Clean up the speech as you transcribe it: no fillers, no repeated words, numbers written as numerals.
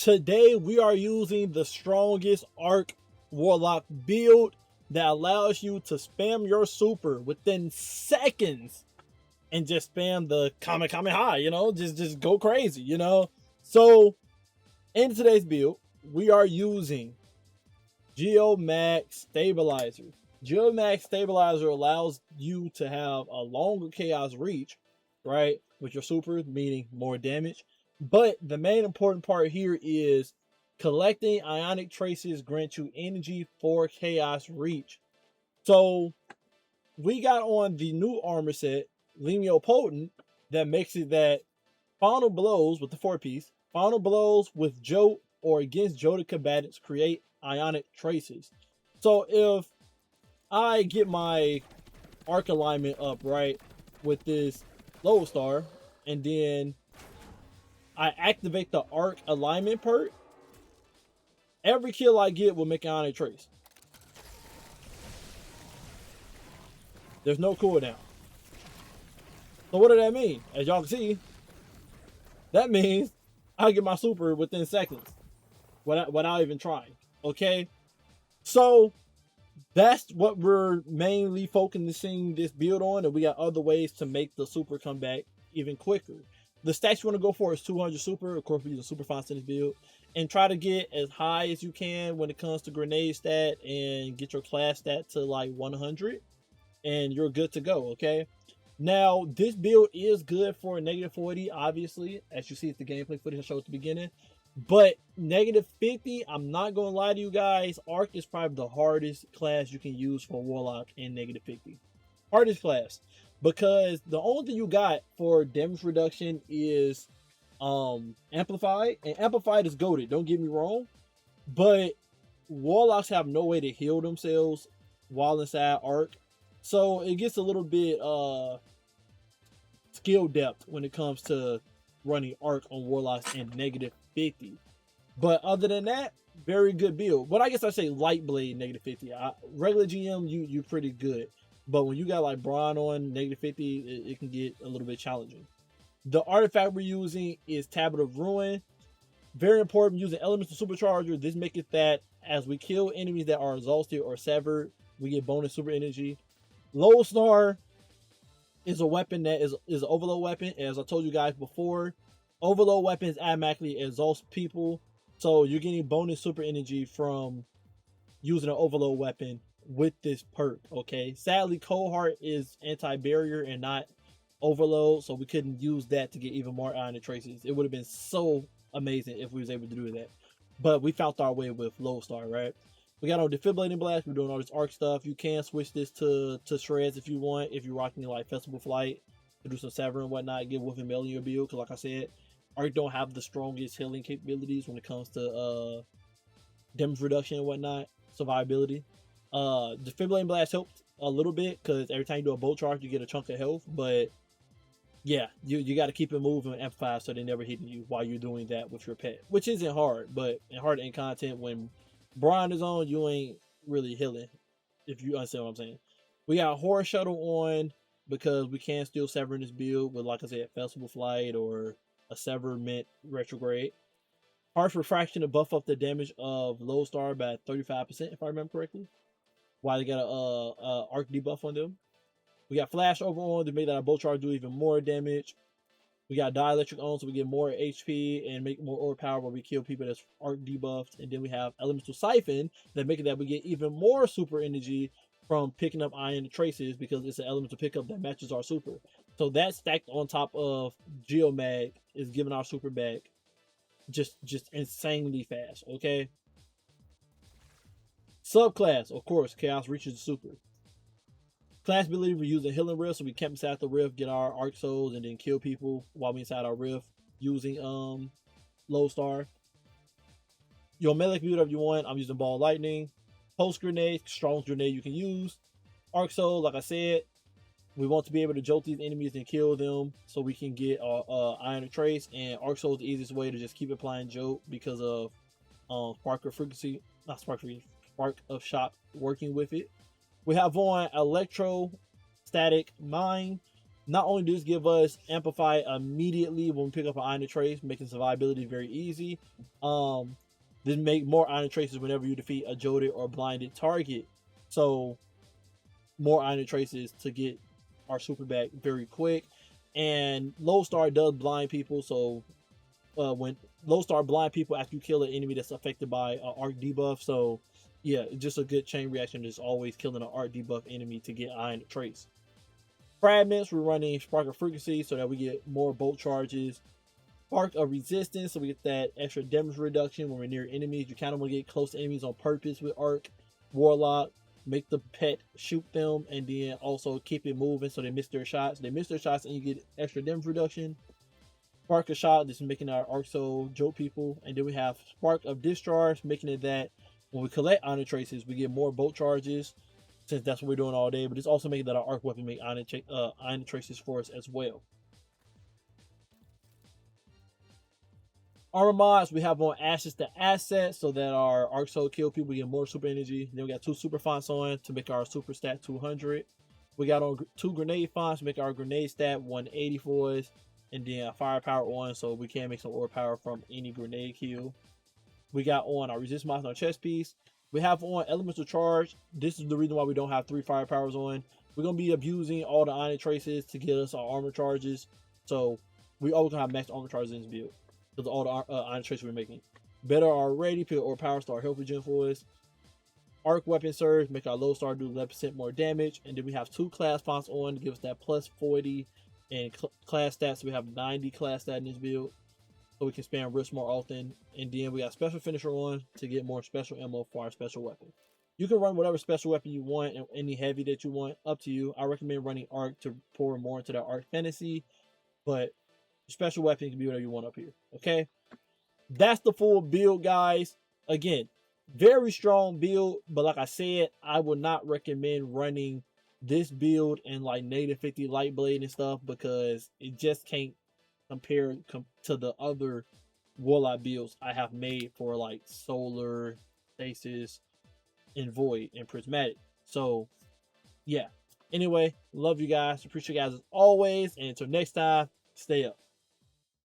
Today we are using the strongest Arc Warlock build that allows you to spam your super within seconds and just spam the Kamehameha, just go crazy. So in today's build, we are using Geomax Stabilizer. Geomax Stabilizer allows you to have a longer chaos reach, right? With your super, meaning more damage. But the main important part here is collecting ionic traces grant you energy for chaos reach. So we got on the new armor set, Lemio Potent, that makes it that final blows with the 4-piece, final blows with Jote or against Joted combatants create ionic traces. So if I get my arc alignment up right with this Lodestar, and then I activate the arc alignment perk, every kill I get will make an ionic trace. There's no cooldown. So what does that mean? As y'all can see, that means I get my super within seconds without even trying. Okay, so that's what we're mainly focusing this build on, and we got other ways to make the super come back even quicker. The stats you want to go for is 200 super. Of course, we use a super font in this build, and try to get as high as you can when it comes to grenade stat and get your class stat to like 100, and you're good to go. Okay. Now, this build is good for -40, obviously. As you see, it's the gameplay footage I showed at the beginning. But -50, I'm not going to lie to you guys, Arc is probably the hardest class you can use for Warlock in -50. Hardest class. Because the only thing you got for damage reduction is Amplified. And Amplified is goated, don't get me wrong. But Warlocks have no way to heal themselves while inside Arc. So it gets a little bit skill depth when it comes to running Arc on Warlocks in -50. But other than that, very good build. But I guess I say light blade -50. Regular GM, you pretty good. But when you got like Braun on -50, it can get a little bit challenging. The artifact we're using is Tablet of Ruin. Very important, using Elements to Supercharger. This makes it that as we kill enemies that are exhausted or severed, we get bonus super energy. Lodestar is a weapon that is an overload weapon. As I told you guys before, overload weapons automatically exhaust people. So you're getting bonus super energy from using an overload weapon with this perk, okay? Sadly, Cold Heart is anti-barrier and not overload, so we couldn't use that to get even more ionic traces. It would have been so amazing if we was able to do that. But we found our way with Lodestar, right? We got on Defibrillating Blast. We're doing all this arc stuff. You can switch this to shreds if you want. If you're rocking like Festival Flight to do some Sever and whatnot, get Wolf and Melee in your build. Because like I said, arc don't have the strongest healing capabilities when it comes to damage reduction and whatnot, survivability. Defibrillating Blast helped a little bit because every time you do a bolt charge, you get a chunk of health. But yeah, you got to keep it moving and F5 so they're never hitting you while you're doing that with your pet, which isn't hard. But in hard in content, when Brian is on, you ain't really healing, if you understand what I'm saying. We got Horror Shuttle on because we can still sever in this build with, like I said, Festival Flight or a Severment Retrograde. Harsh Refraction to buff up the damage of Lodestar by 35%, if I remember correctly. While they got a arc debuff on them. We got Flash over on to make that our bolt charge do even more damage. We got Dielectric on so we get more HP and make more overpower where we kill people that's arc debuffed. And then we have Elemental Siphon that make it that we get even more super energy from picking up iron traces because it's an elemental pickup that matches our super. So that stacked on top of Geomag is giving our super back just insanely fast, okay? Subclass, of course, Chaos reaches the super. Class ability, we're using Healing Rift, so we camp inside the rift, get our Arc Souls, and then kill people while we inside our rift using Lodestar. Your melee build if you want. I'm using Ball Lightning. Post Grenade, strongest grenade you can use. Arc Soul, like I said, we want to be able to jolt these enemies and kill them so we can get Iron Trace, and Arc Soul is the easiest way to just keep applying jolt because of Spark of Frequency, not Spark Frequency, Spark of Shock working with it. We have on Electrostatic Mine. Not only does this give us amplify immediately when we pick up an iron trace, making survivability very easy. This make more iron traces whenever you defeat a jolted or blinded target. So more iron traces to get our super back very quick. And Lodestar does blind people, so when Lodestar blind people after you kill an enemy that's affected by arc debuff. So yeah, just a good chain reaction. Is always killing an arc debuff enemy to get iron trace. Fragments, we're running Spark of Frequency so that we get more bolt charges. Spark of Resistance, so we get that extra damage reduction when we're near enemies. You kind of want to get close to enemies on purpose with Arc. Warlock, make the pet shoot them, and then also keep it moving so they miss their shots. They miss their shots and you get extra damage reduction. Spark of Shot, this is making our Arc Soul joke people. And then we have Spark of Discharge, making it that when we collect Honor Traces, we get more bolt charges, since that's what we're doing all day. But it's also making that our Arc Weapon make Honor Traces for us as well. Armor mods, we have on Ashes to Asset so that our Arc Soul kill people, get more super energy. Then we got 2 super fonts on to make our super stat 200. We got on 2 grenade fonts to make our grenade stat 180 for us. And then a firepower on so we can make some ore power from any grenade kill. We got on our resist mods on our chest piece. We have on elemental charge. This is the reason why we don't have 3 firepowers on. We're going to be abusing all the iron traces to get us our armor charges. So we always going to have max armor charges in this build because of all the iron traces we're making. Better already, pick or power star health regen for us. Arc weapon surge, make our Lodestar do 11% more damage. And then we have 2 class fonts on to give us that plus 40 and class stats. So we have 90 class stat in this build. So we can spam wrist more often. And then we got special finisher on to get more special ammo for our special weapon. You can run whatever special weapon you want and any heavy that you want, up to you. I recommend running Arc to pour more into that Arc Fantasy, but special weapon can be whatever you want up here. Okay, that's the full build, guys. Again, very strong build, but like I said, I would not recommend running this build in like -50 light blade and stuff because it just can't compare to the other warlock builds I have made for like solar, stasis, and void and prismatic. So yeah, anyway, love you guys, appreciate you guys as always, and until next time, stay up.